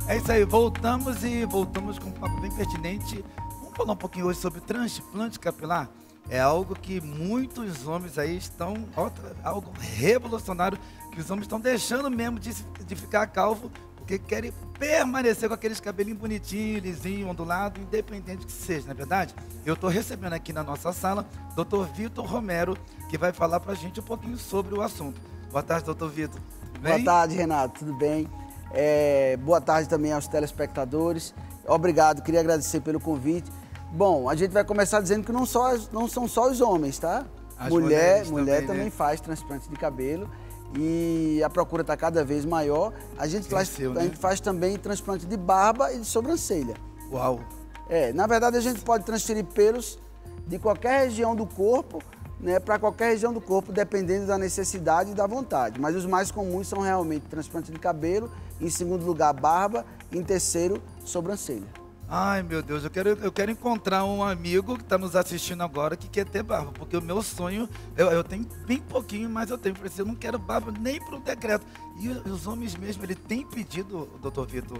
É isso aí, voltamos com um papo bem pertinente. Vamos falar um pouquinho hoje sobre transplante capilar. É algo que muitos homens aí estão, algo revolucionário, que os homens estão deixando mesmo de ficar calvo, porque querem permanecer com aqueles cabelinhos bonitinhos, lisinho, ondulado, independente que seja, não é verdade? Eu estou recebendo aqui na nossa sala Dr. Vitor Romero, que vai falar pra gente um pouquinho sobre o assunto. Boa tarde, Dr. Vitor. Tudo bem? Boa tarde, Renato. Tudo bem? Boa tarde também aos telespectadores. Obrigado, queria agradecer pelo convite. Bom, a gente vai começar dizendo que não são só os homens, tá? Mulher também, né? Faz transplante de cabelo e a procura está cada vez maior. A gente faz também transplante de barba e de sobrancelha. Uau! Na verdade, a gente pode transferir pelos de qualquer região do corpo, né, para qualquer região do corpo, dependendo da necessidade e da vontade. Mas os mais comuns são realmente transplante de cabelo, em segundo lugar, barba, em terceiro, sobrancelha. Ai, meu Deus, eu quero encontrar um amigo que está nos assistindo agora que quer ter barba, porque o meu sonho, eu tenho bem pouquinho, mas eu não quero barba nem para um decreto. E os homens mesmo, ele tem pedido, doutor Vitor,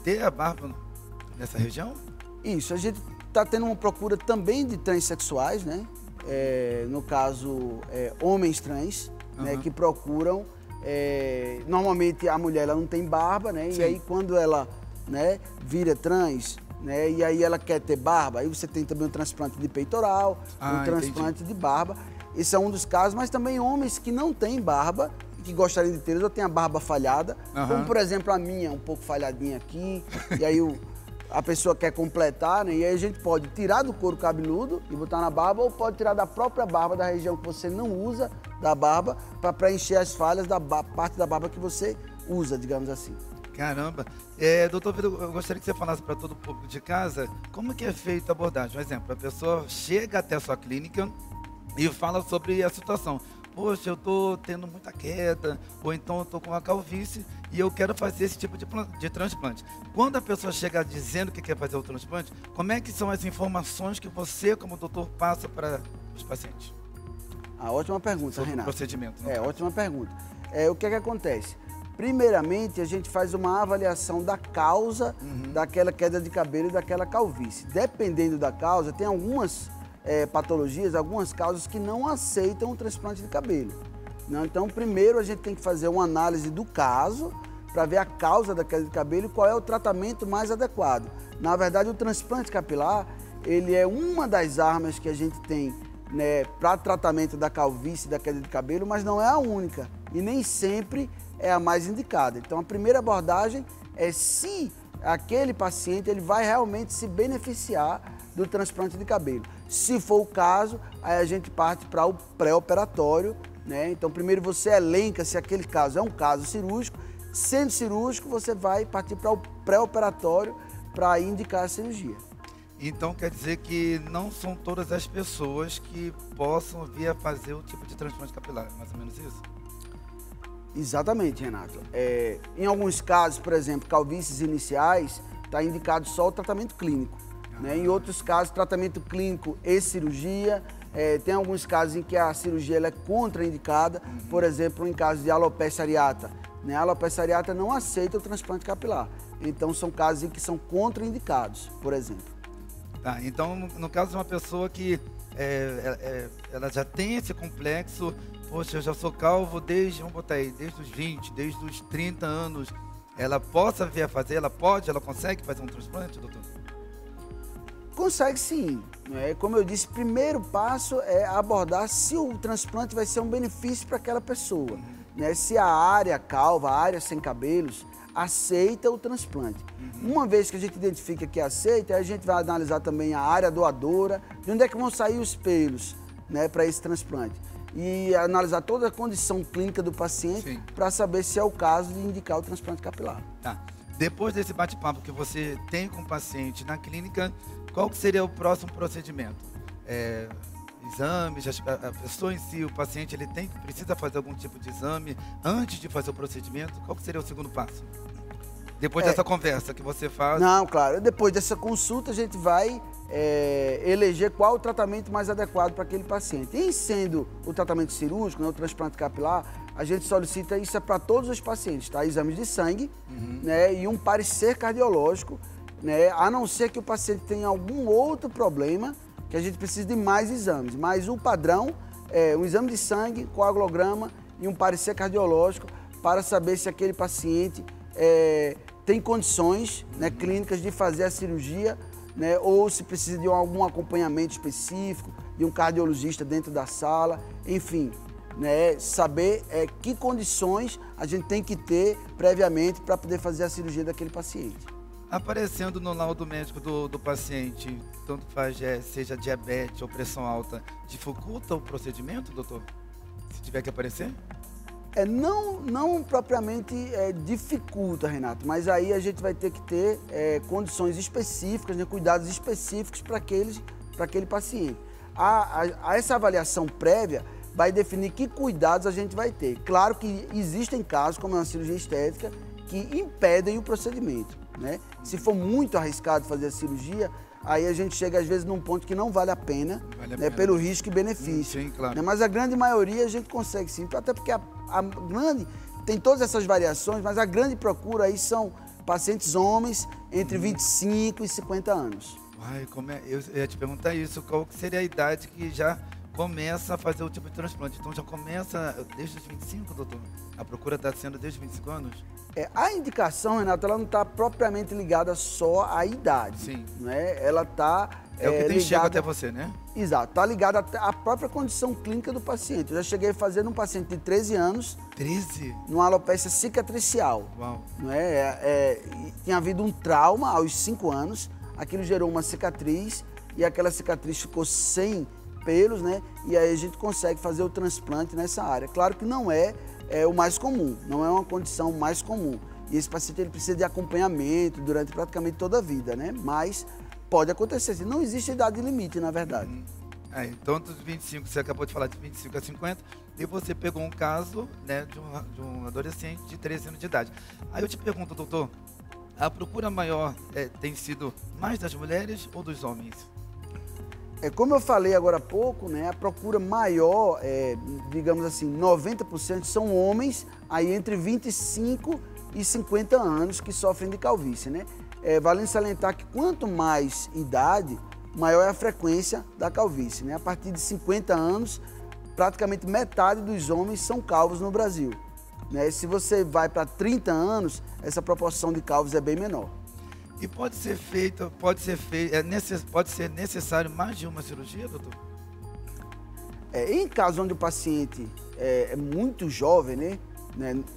ter a barba nessa região? Isso, a gente está tendo uma procura também de transexuais, né? No caso, homens trans, né, que procuram. Normalmente a mulher ela não tem barba, né? Sim. E aí quando ela, né, vira trans, né, e aí ela quer ter barba, aí você tem também um transplante de peitoral, um transplante de barba. Esse é um dos casos, mas também homens que não têm barba e que gostariam de ter, ou têm a barba falhada, como por exemplo a minha, um pouco falhadinha aqui, e aí a pessoa quer completar, né? E aí a gente pode tirar do couro cabeludo e botar na barba, ou pode tirar da própria barba, da região que você não usa da barba, para preencher as falhas da parte da barba que você usa, digamos assim. Caramba! Doutor Vitor, eu gostaria que você falasse para todo o público de casa como que é feita a abordagem. Por exemplo, a pessoa chega até a sua clínica e fala sobre a situação. Poxa, eu estou tendo muita queda, ou então eu estou com uma calvície e eu quero fazer esse tipo de transplante. Quando a pessoa chega dizendo que quer fazer o transplante, como é que são as informações que você, como doutor, passa para os pacientes? Ótima pergunta, sobre Renato. O procedimento. Ótima pergunta. O que é que acontece? Primeiramente, a gente faz uma avaliação da causa daquela queda de cabelo e daquela calvície. Dependendo da causa, tem algumas patologias, algumas causas que não aceitam o transplante de cabelo. Não? Então, primeiro a gente tem que fazer uma análise do caso para ver a causa da queda de cabelo e qual é o tratamento mais adequado. Na verdade, o transplante capilar, ele é uma das armas que a gente tem, né, para tratamento da calvície e da queda de cabelo, mas não é a única e nem sempre é a mais indicada. Então, a primeira abordagem é se aquele paciente ele vai realmente se beneficiar do transplante de cabelo. Se for o caso, aí a gente parte para o pré-operatório, né? Então, primeiro você elenca se aquele caso é um caso cirúrgico. Sendo cirúrgico, você vai partir para o pré-operatório para indicar a cirurgia. Então, quer dizer que não são todas as pessoas que possam vir a fazer o tipo de transplante capilar, é mais ou menos isso? Exatamente, Renato. Em alguns casos, por exemplo, calvícies iniciais, está indicado só o tratamento clínico. Né? Em outros casos, tratamento clínico e cirurgia. Tem alguns casos em que a cirurgia ela é contraindicada, por exemplo, em caso de alopecia areata. Né? A alopecia areata não aceita o transplante capilar. Então, são casos em que são contraindicados, por exemplo. Tá, então, no caso de uma pessoa que ela já tem esse complexo, poxa, eu já sou calvo desde os 20, desde os 30 anos, ela possa vir a fazer, ela consegue fazer um transplante, doutor? Consegue sim. Como eu disse, o primeiro passo é abordar se o transplante vai ser um benefício para aquela pessoa. Né? Se a área calva, a área sem cabelos, aceita o transplante. Uma vez que a gente identifica que aceita, a gente vai analisar também a área doadora, de onde é que vão sair os pelos, né, para esse transplante. E analisar toda a condição clínica do paciente para saber se é o caso de indicar o transplante capilar. Tá. Depois desse bate-papo que você tem com o paciente na clínica, qual que seria o próximo procedimento? Exames, a pessoa em si, o paciente, ele precisa fazer algum tipo de exame antes de fazer o procedimento? Qual que seria o segundo passo? Depois dessa conversa que você faz? Não, claro. Depois dessa consulta, a gente vai eleger qual o tratamento mais adequado para aquele paciente. Em sendo o tratamento cirúrgico, né, o transplante capilar, a gente solicita isso para todos os pacientes, tá? Exames de sangue, né, e um parecer cardiológico, né, a não ser que o paciente tenha algum outro problema que a gente precisa de mais exames. Mas o padrão é um exame de sangue, coagulograma e um parecer cardiológico para saber se aquele paciente tem condições, né, clínicas de fazer a cirurgia, né, ou se precisa de algum acompanhamento específico, de um cardiologista dentro da sala, enfim, né, saber que condições a gente tem que ter previamente para poder fazer a cirurgia daquele paciente. Aparecendo no laudo médico do paciente, tanto faz seja diabetes ou pressão alta, dificulta o procedimento, doutor? Se tiver que aparecer? Não propriamente dificulta, Renato, mas aí a gente vai ter que ter condições específicas, né, cuidados específicos para aquele paciente. Essa avaliação prévia vai definir que cuidados a gente vai ter. Claro que existem casos, como uma cirurgia estética, que impedem o procedimento, né? Se for muito arriscado fazer a cirurgia, aí a gente chega às vezes num ponto que não vale a pena, né, pelo risco e benefício. Sim, claro. Né? Mas a grande maioria a gente consegue sim, até porque tem todas essas variações, mas a grande procura aí são pacientes homens entre 25 e 50 anos. Uai, eu ia te perguntar isso, qual seria a idade que já começa a fazer o tipo de transplante? Então já começa desde os 25, doutor? A procura está sendo desde os 25 anos? A indicação, Renato, ela não está propriamente ligada só à idade. Sim. Né? Ela está É o que tem ligada... chego até você, né? Exato, está ligada à própria condição clínica do paciente. Eu já cheguei a fazer num paciente de 13 anos... 13? Numa alopecia cicatricial. Uau. Né? Tinha havido um trauma aos 5 anos, aquilo gerou uma cicatriz e aquela cicatriz ficou sem pelos, né? E aí a gente consegue fazer o transplante nessa área. Claro que não é o mais comum, não é uma condição mais comum. E esse paciente ele precisa de acompanhamento durante praticamente toda a vida, né? Mas pode acontecer, não existe idade limite, na verdade. Então, dos 25, você acabou de falar de 25 a 50, e você pegou um caso, né, de um adolescente de 13 anos de idade. Aí eu te pergunto, doutor, a procura maior tem sido mais das mulheres ou dos homens? Como eu falei agora há pouco, né, a procura maior, digamos assim, 90% são homens aí entre 25 e 50 anos que sofrem de calvície, né? Vale salientar que quanto mais idade, maior é a frequência da calvície, né? A partir de 50 anos, praticamente metade dos homens são calvos no Brasil, né? Se você vai para 30 anos, essa proporção de calvos é bem menor. E pode ser necessário mais de uma cirurgia, doutor? Em caso onde o paciente é muito jovem, né?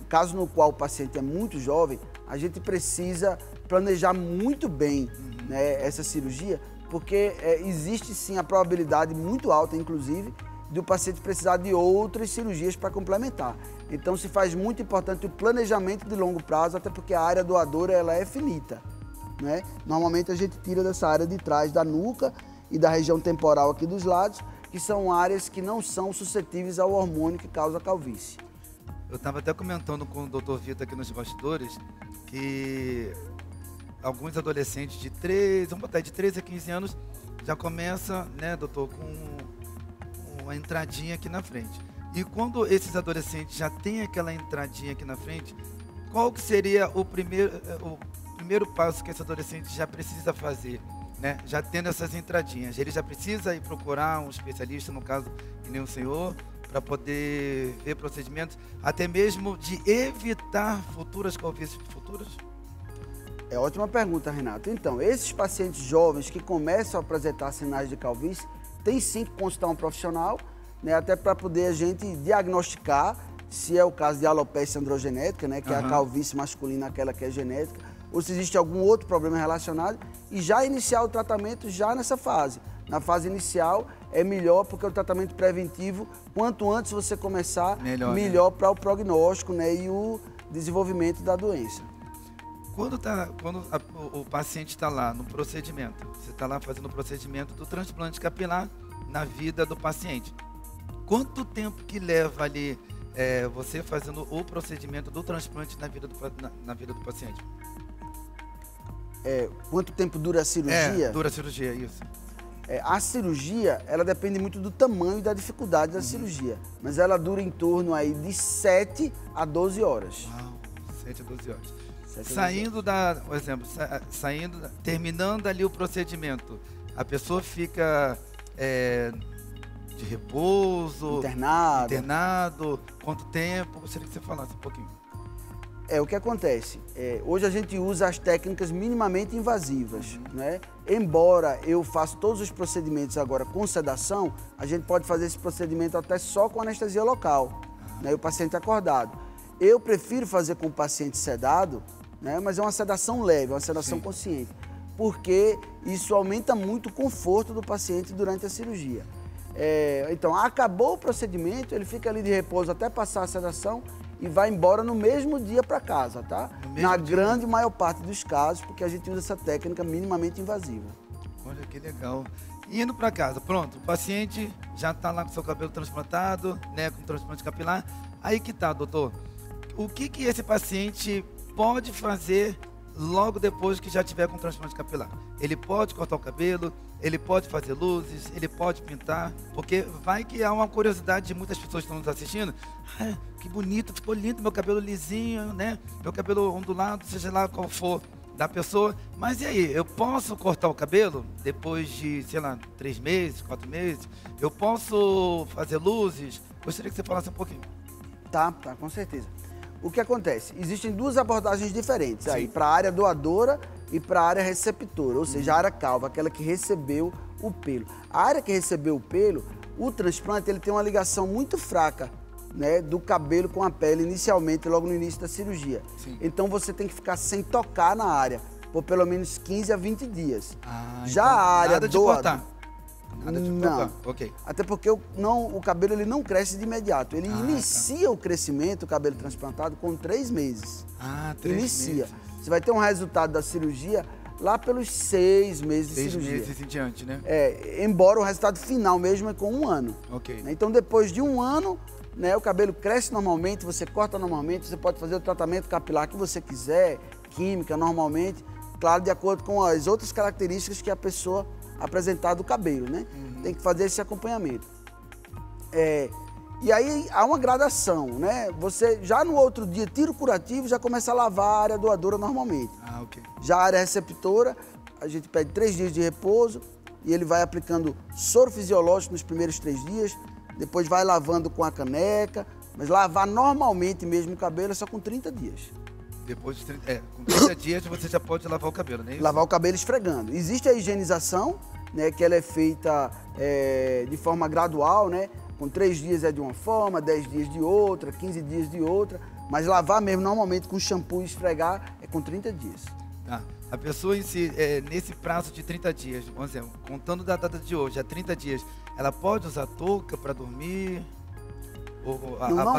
Caso no qual o paciente é muito jovem, a gente precisa planejar muito bem, né, essa cirurgia, porque existe sim a probabilidade muito alta, inclusive, de o paciente precisar de outras cirurgias para complementar. Então se faz muito importante o planejamento de longo prazo, até porque a área doadora ela é finita. Né? Normalmente a gente tira dessa área de trás da nuca e da região temporal aqui dos lados, que são áreas que não são suscetíveis ao hormônio que causa a calvície. Eu estava até comentando com o Dr. Vitor aqui nos bastidores que alguns adolescentes de 13 a 15 anos já começa, né, doutor, com uma entradinha aqui na frente. E quando esses adolescentes já têm aquela entradinha aqui na frente, qual que seria o primeiro passo que esse adolescente já precisa fazer, né? Já tendo essas entradinhas, ele já precisa ir procurar um especialista, no caso, que nem o senhor, para poder ver procedimentos, até mesmo de evitar futuras calvícies futuras? Ótima pergunta, Renato. Então, esses pacientes jovens que começam a apresentar sinais de calvície, tem sim que consultar um profissional, né? Até para poder a gente diagnosticar se é o caso de alopecia androgenética, né? Que é a calvície masculina, aquela que é genética, ou se existe algum outro problema relacionado, e já iniciar o tratamento já nessa fase. Na fase inicial é melhor, porque o tratamento preventivo, quanto antes você começar, melhor para o prognóstico, né, e o desenvolvimento da doença. Quando o paciente está lá no procedimento, você está lá fazendo o procedimento do transplante capilar na vida do paciente, quanto tempo que leva ali você fazendo o procedimento do transplante na vida do paciente? Quanto tempo dura a cirurgia? Dura a cirurgia, isso. A cirurgia, ela depende muito do tamanho e da dificuldade da cirurgia, mas ela dura em torno aí de 7 a 12 horas. Uau, 7 a 12 horas. 7 a 12 Saindo da, por exemplo, terminando ali o procedimento, a pessoa fica de repouso, internado, quanto tempo? Gostaria que você falasse um pouquinho. O que acontece? Hoje a gente usa as técnicas minimamente invasivas, né? Embora eu faça todos os procedimentos agora com sedação, a gente pode fazer esse procedimento até só com anestesia local, né? E o paciente acordado. Eu prefiro fazer com o paciente sedado, né? Mas é uma sedação leve, uma sedação consciente, porque isso aumenta muito o conforto do paciente durante a cirurgia. Então, acabou o procedimento, ele fica ali de repouso até passar a sedação e vai embora no mesmo dia para casa, tá? Na grande maior parte dos casos, porque a gente usa essa técnica minimamente invasiva. Olha que legal. Indo para casa, pronto, o paciente já está lá com seu cabelo transplantado, né, com transplante capilar. Aí que tá, doutor. O que esse paciente pode fazer logo depois que já tiver com transplante capilar? Ele pode cortar o cabelo, ele pode fazer luzes, ele pode pintar, porque vai que há uma curiosidade de muitas pessoas que estão nos assistindo. Ah, que bonito, ficou lindo meu cabelo lisinho, né? Meu cabelo ondulado, seja lá qual for da pessoa. Mas e aí, eu posso cortar o cabelo depois de, sei lá, 3 meses, 4 meses? Eu posso fazer luzes? Gostaria que você falasse um pouquinho. Tá, com certeza. O que acontece? Existem duas abordagens diferentes aí, para a área doadora e para a área receptora, ou seja, a área calva, aquela que recebeu o pelo. A área que recebeu o pelo, o transplante, ele tem uma ligação muito fraca, né, do cabelo com a pele inicialmente, logo no início da cirurgia. Então você tem que ficar sem tocar na área por pelo menos 15 a 20 dias. Já então, a área nada de cortar. Nada de não. cortar. Ok. Até porque o cabelo ele não cresce de imediato. Ele inicia o crescimento, o cabelo transplantado, com 3 meses. 3 inicia. meses. Você vai ter um resultado da cirurgia lá pelos 6 meses de cirurgia. 6 meses em diante, né? Embora o resultado final mesmo é com 1 ano. Ok. Então, depois de 1 ano, né, o cabelo cresce normalmente, você corta normalmente, você pode fazer o tratamento capilar que você quiser, química normalmente, claro, de acordo com as outras características que a pessoa apresentar do cabelo, né? Tem que fazer esse acompanhamento. E aí há uma gradação, né? Você já no outro dia tira o curativo, já começa a lavar a área doadora normalmente. Ok. Já a área receptora, a gente pede 3 dias de repouso e ele vai aplicando soro fisiológico nos primeiros 3 dias, depois vai lavando com a caneca, mas lavar normalmente mesmo o cabelo é só com 30 dias. Depois de 30, com 30 dias você já pode lavar o cabelo, né? Lavar o cabelo esfregando. Existe a higienização, né, que ela é feita de forma gradual, né? Com 3 dias é de uma forma, 10 dias de outra, 15 dias de outra, mas lavar mesmo normalmente com shampoo e esfregar é com 30 dias. A pessoa em si, nesse prazo de 30 dias, vamos dizer, contando da data de hoje, há 30 dias, ela pode usar touca para dormir? Não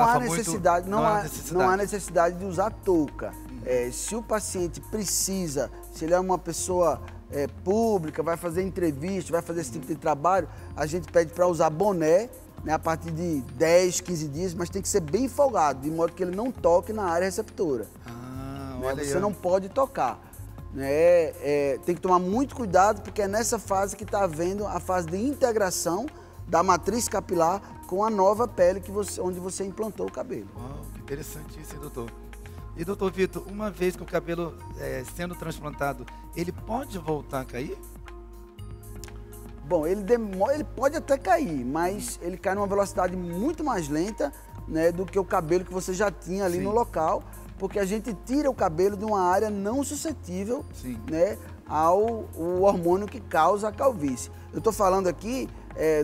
há necessidade de usar touca. Se o paciente precisa, se ele é uma pessoa pública, vai fazer entrevista, vai fazer esse tipo de trabalho, a gente pede para usar boné, né, a partir de 10, 15 dias, mas tem que ser bem folgado, de modo que ele não toque na área receptora. Você não pode tocar. Tem que tomar muito cuidado, porque é nessa fase que está havendo a fase de integração da matriz capilar com a nova pele onde você implantou o cabelo. Uau, que interessante isso, hein, doutor? E, doutor Vitor, uma vez que o cabelo sendo transplantado, ele pode voltar a cair? Bom, ele pode até cair, mas ele cai numa velocidade muito mais lenta, né, do que o cabelo que você já tinha ali no local, porque a gente tira o cabelo de uma área não suscetível, né, ao hormônio que causa a calvície. Eu estou falando aqui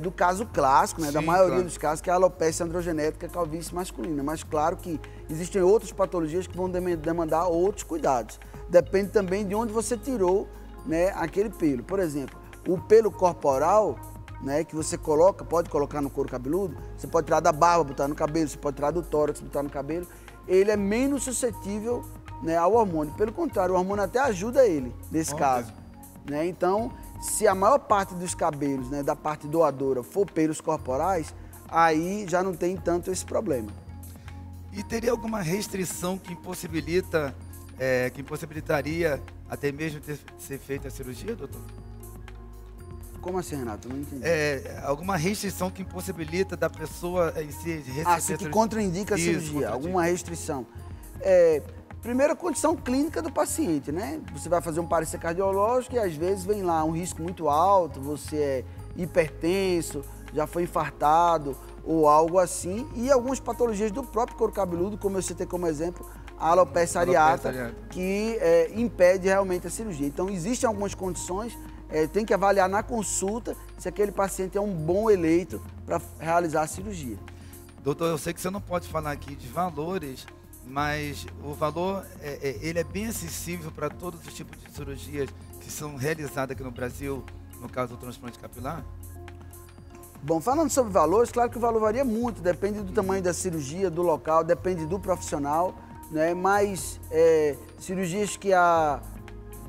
do caso clássico, né, da maioria dos casos, que é a alopecia androgenética, calvície masculina. Mas claro que existem outras patologias que vão demandar outros cuidados. Depende também de onde você tirou, né, aquele pelo. Por exemplo, o pelo corporal, né, que você pode colocar no couro cabeludo, você pode tirar da barba, botar no cabelo, você pode tirar do tórax, botar no cabelo, ele é menos suscetível, né, ao hormônio. Pelo contrário, o hormônio até ajuda ele, nesse caso. Né? Então, se a maior parte dos cabelos, né, da parte doadora for pelos corporais, aí já não tem tanto esse problema. E teria alguma restrição que impossibilitaria até mesmo ser feita a cirurgia, doutor? Como assim, Renato? Não entendi. Alguma restrição que impossibilita da pessoa em si receber Ah, sim, que contraindica a cirurgia, alguma restrição. Primeiro, a condição clínica do paciente, né? Você vai fazer um parecer cardiológico e às vezes vem lá um risco muito alto, você é hipertenso, já foi infartado ou algo assim, e algumas patologias do próprio couro cabeludo, como eu citei como exemplo, a alopecia areata, que impede realmente a cirurgia. Então, existem algumas condições, tem que avaliar na consulta se aquele paciente é um bom eleito para realizar a cirurgia. Doutor, eu sei que você não pode falar aqui de valores, mas o valor ele é bem acessível para todos os tipos de cirurgias que são realizadas aqui no Brasil, no caso do transplante capilar? Bom, falando sobre valores, claro que o valor varia muito, depende do tamanho da cirurgia, do local, depende do profissional, né? Mas cirurgias que há,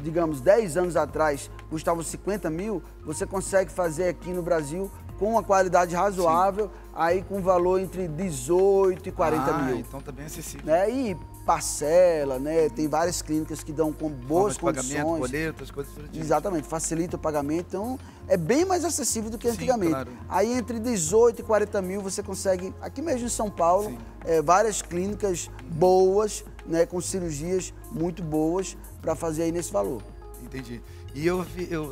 digamos, 10 anos atrás custavam 50 mil, você consegue fazer aqui no Brasil com uma qualidade razoável, sim, aí com valor entre 18 e 40 mil. Então tá bem acessível. Né? E parcela, né? Tem várias clínicas que dão com boas condições. Pagamento, boletos, coisas do tipo. Exatamente, facilita o pagamento, então é bem mais acessível do que antigamente. Sim, claro. Aí entre 18 e 40 mil você consegue, aqui mesmo em São Paulo, várias clínicas boas, né? Com cirurgias muito boas para fazer aí nesse valor. Entendi. E eu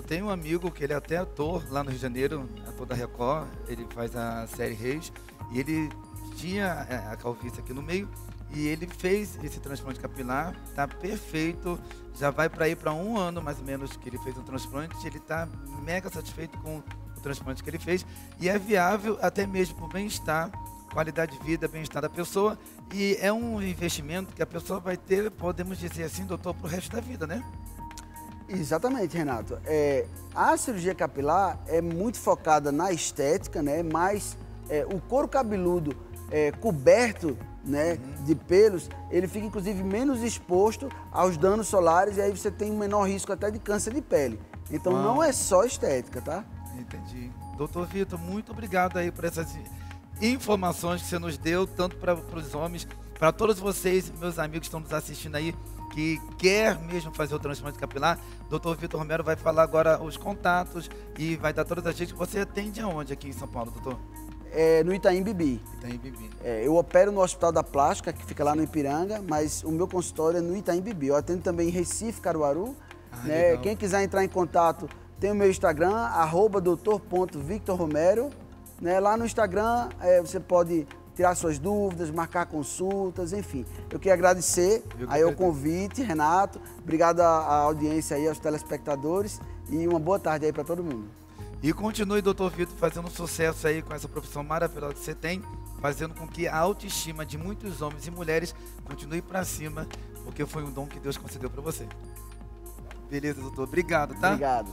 tenho um amigo que ele é até ator lá no Rio de Janeiro, ator da Record, ele faz a série Reis, e ele tinha a calvície aqui no meio, e ele fez esse transplante capilar, tá perfeito, já vai para ir para 1 ano mais ou menos que ele fez o transplante, ele tá mega satisfeito com o transplante que ele fez, e é viável até mesmo para o bem-estar, qualidade de vida, bem-estar da pessoa, e é um investimento que a pessoa vai ter, podemos dizer assim, doutor, para o resto da vida, né? Exatamente, Renato. A cirurgia capilar é muito focada na estética, né? Mas o couro cabeludo coberto, né, de pelos, ele fica inclusive menos exposto aos danos solares e aí você tem um menor risco até de câncer de pele. Então não é só estética, tá? Entendi. Doutor Vitor, muito obrigado aí por essas informações que você nos deu, tanto para os homens, para todos vocês, meus amigos que estão nos assistindo aí, que quer mesmo fazer o transplante capilar. Doutor Vitor Romero vai falar agora os contatos e vai dar todas as dicas. Você atende aonde aqui em São Paulo, doutor? No Itaim Bibi. Itaim Bibi. Eu opero no Hospital da Plástica, que fica lá no Ipiranga, mas o meu consultório é no Itaim Bibi. Eu atendo também em Recife, Caruaru. Né? Quem quiser entrar em contato, tem o meu Instagram, @doutor.victorromero. Né? Lá no Instagram você pode tirar suas dúvidas, marcar consultas, enfim. Eu queria agradecer aí o convite, Renato. Obrigado à audiência aí, aos telespectadores e uma boa tarde aí para todo mundo. E continue, doutor Vitor, fazendo sucesso aí com essa profissão maravilhosa que você tem, fazendo com que a autoestima de muitos homens e mulheres continue para cima, porque foi um dom que Deus concedeu para você. Beleza, doutor? Obrigado, tá? Obrigado.